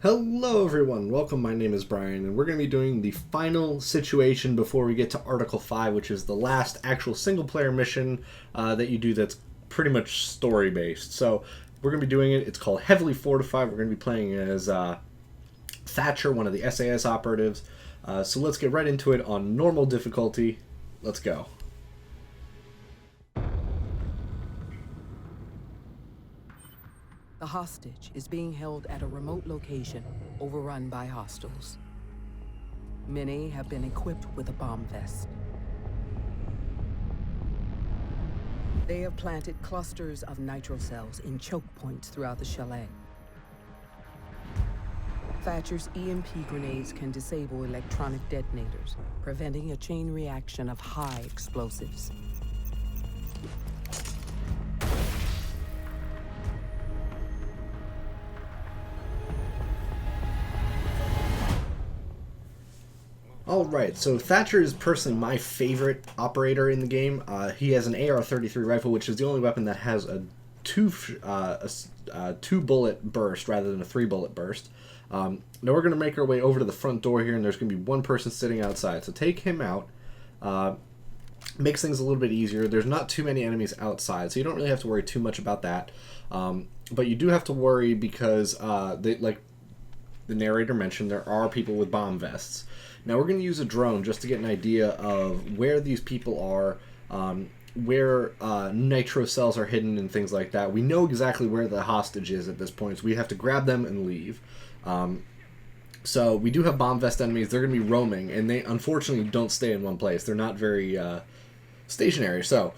Hello everyone, welcome, my name is Brian, and we're going to be doing the final situation before we get to Article 5, which is the last actual single-player mission that you do that's pretty much story-based. So, we're going to be doing it, it's called Heavily Fortified, we're going to be playing as Thatcher, one of the SAS operatives. So let's get right into it on normal difficulty. Let's go. The hostage is being held at a remote location overrun by hostiles. Many have been equipped with a bomb vest. They have planted clusters of nitro cells in choke points throughout the chalet. Thatcher's EMP grenades can disable electronic detonators, preventing a chain reaction of high explosives. Alright, so Thatcher is personally my favorite operator in the game. He has an AR-33 rifle, which is the only weapon that has a two-bullet burst rather than a three-bullet burst. Now we're going to make our way over to the front door here, and there's going to be one person sitting outside. So take him out. Makes things a little bit easier. There's not too many enemies outside, so you don't really have to worry too much about that. But you do have to worry because, like the narrator mentioned, there are people with bomb vests. Now we're going to use a drone just to get an idea of where these people are, where nitro cells are hidden and things like that. We know exactly where the hostage is at this point, so we have to grab them and leave. So we do have bomb vest enemies. They're going to be roaming, and they unfortunately don't stay in one place. They're not very stationary. So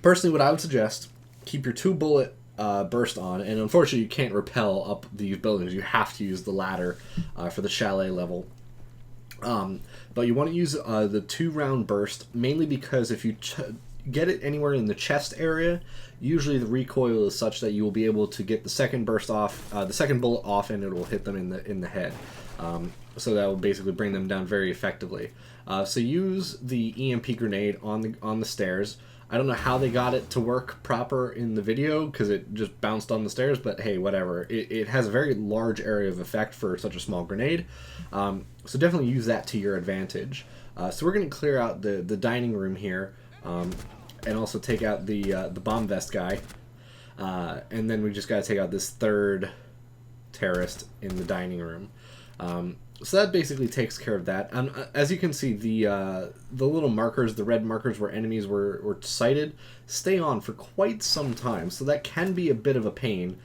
personally, what I would suggest, keep your two-bullet burst on, and unfortunately you can't rappel up these buildings. You have to use the ladder for the chalet level. But you want to use the 2-round burst, mainly because if you get it anywhere in the chest area, usually the recoil is such that you will be able to get the second burst off, the second bullet off, and it will hit them in the head. So that will basically bring them down very effectively. So use the EMP grenade on the stairs. I don't know how they got it to work proper in the video because it just bounced on the stairs, but hey, whatever. It has a very large area of effect for such a small grenade, so definitely use that to your advantage. So we're going to clear out the dining room here, and also take out the bomb vest guy, and then we just got to take out this third terrorist in the dining room. So that basically takes care of that. As you can see, the little markers, the red markers where enemies were sighted, stay on for quite some time. So that can be a bit of a pain.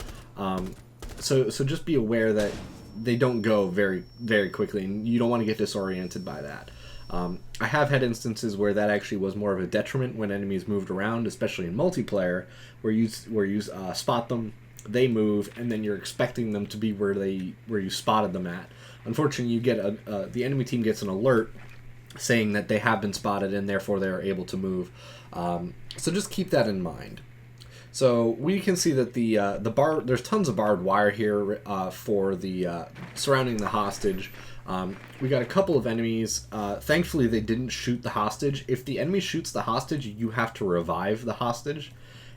So just be aware that they don't go very, very quickly, and you don't want to get disoriented by that. I have had instances where that actually was more of a detriment when enemies moved around, especially in multiplayer, where you spot them, they move, and then you're expecting them to be where you spotted them at. Unfortunately, you get the enemy team gets an alert saying that they have been spotted and therefore they are able to move. So just keep that in mind. So we can see that there's tons of barbed wire here for the surrounding the hostage. We got a couple of enemies. Thankfully, they didn't shoot the hostage. If the enemy shoots the hostage, you have to revive the hostage,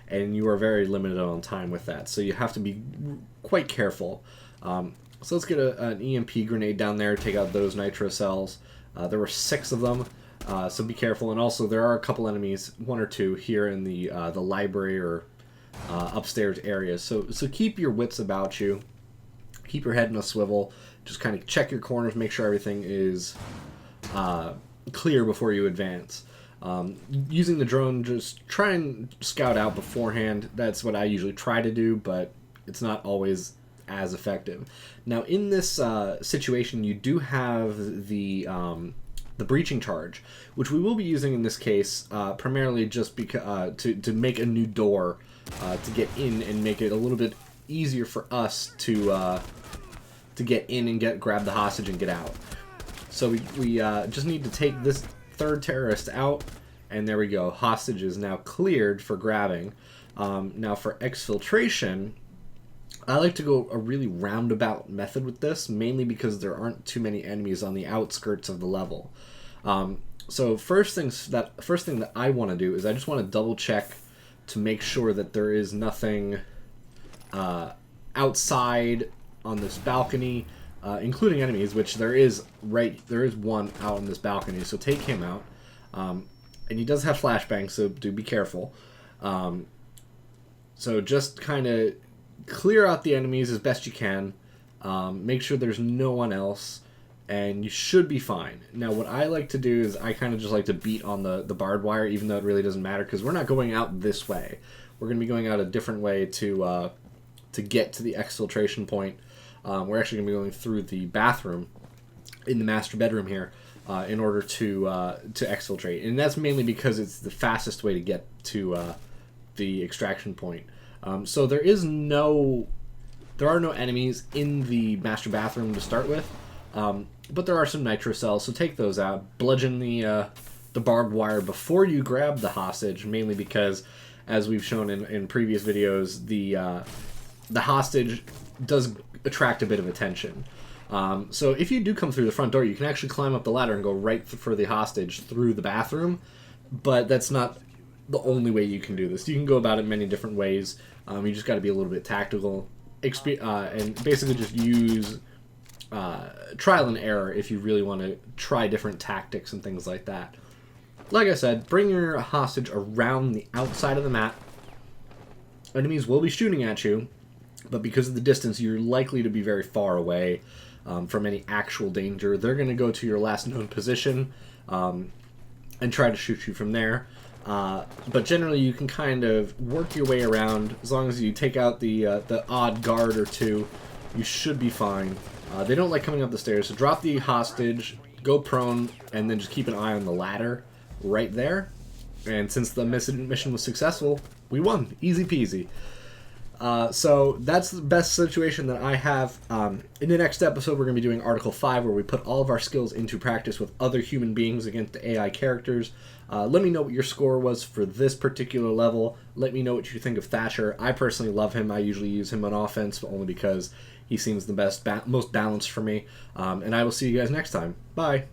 and you are very limited on time with that. So you have to be quite careful. So let's get an EMP grenade down there, take out those nitro cells. There were 6 of them, so be careful. And also there are a couple enemies, 1 or 2, here in the library or upstairs areas. So keep your wits about you. Keep your head in a swivel. Just kind of check your corners, make sure everything is clear before you advance. Using the drone, just try and scout out beforehand. That's what I usually try to do, but it's not always as effective. Now in this situation, you do have the breaching charge, which we will be using in this case primarily just because to make a new door to get in and make it a little bit easier for us to get in and grab the hostage and get out. So we just need to take this third terrorist out, and there we go. Hostage is now cleared for grabbing. Now for exfiltration, I like to go a really roundabout method with this, mainly because there aren't too many enemies on the outskirts of the level. So first thing that I want to do is I just want to double check to make sure that there is nothing outside on this balcony, including enemies, which there is one out on this balcony, so take him out. And he does have flashbangs, so do be careful. So just kind of clear out the enemies as best you can. Make sure there's no one else, and you should be fine. Now, what I like to do is I kind of just like to beat on the barbed wire, even though it really doesn't matter, because we're not going out this way. We're going to be going out a different way to get to the exfiltration point. We're actually going to be going through the bathroom in the master bedroom here in order to exfiltrate. And that's mainly because it's the fastest way to get to the extraction point. So there are no enemies in the master bathroom to start with, but there are some nitro cells, so take those out. Bludgeon the barbed wire before you grab the hostage, mainly because, as we've shown in previous videos, the hostage does attract a bit of attention. So if you do come through the front door, you can actually climb up the ladder and go right for the hostage through the bathroom, but that's not the only way you can do this. You can go about it many different ways. You just got to be a little bit tactical, and basically just use trial and error if you really want to try different tactics and things like that. Like I said, bring your hostage around the outside of the map. Enemies will be shooting at you, but because of the distance, you're likely to be very far away from any actual danger. They're going to go to your last known position and try to shoot you from there. But generally, you can kind of work your way around. As long as you take out the odd guard or two, you should be fine. They don't like coming up the stairs, so drop the hostage, go prone, and then just keep an eye on the ladder right there. And since the mission was successful, we won. Easy peasy. So that's the best situation that I have. In the next episode, we're going to be doing Article 5, where we put all of our skills into practice with other human beings against the AI characters. Let me know what your score was for this particular level. Let me know what you think of Thatcher. I personally love him. I usually use him on offense, but only because he seems the most balanced for me. And I will see you guys next time. Bye.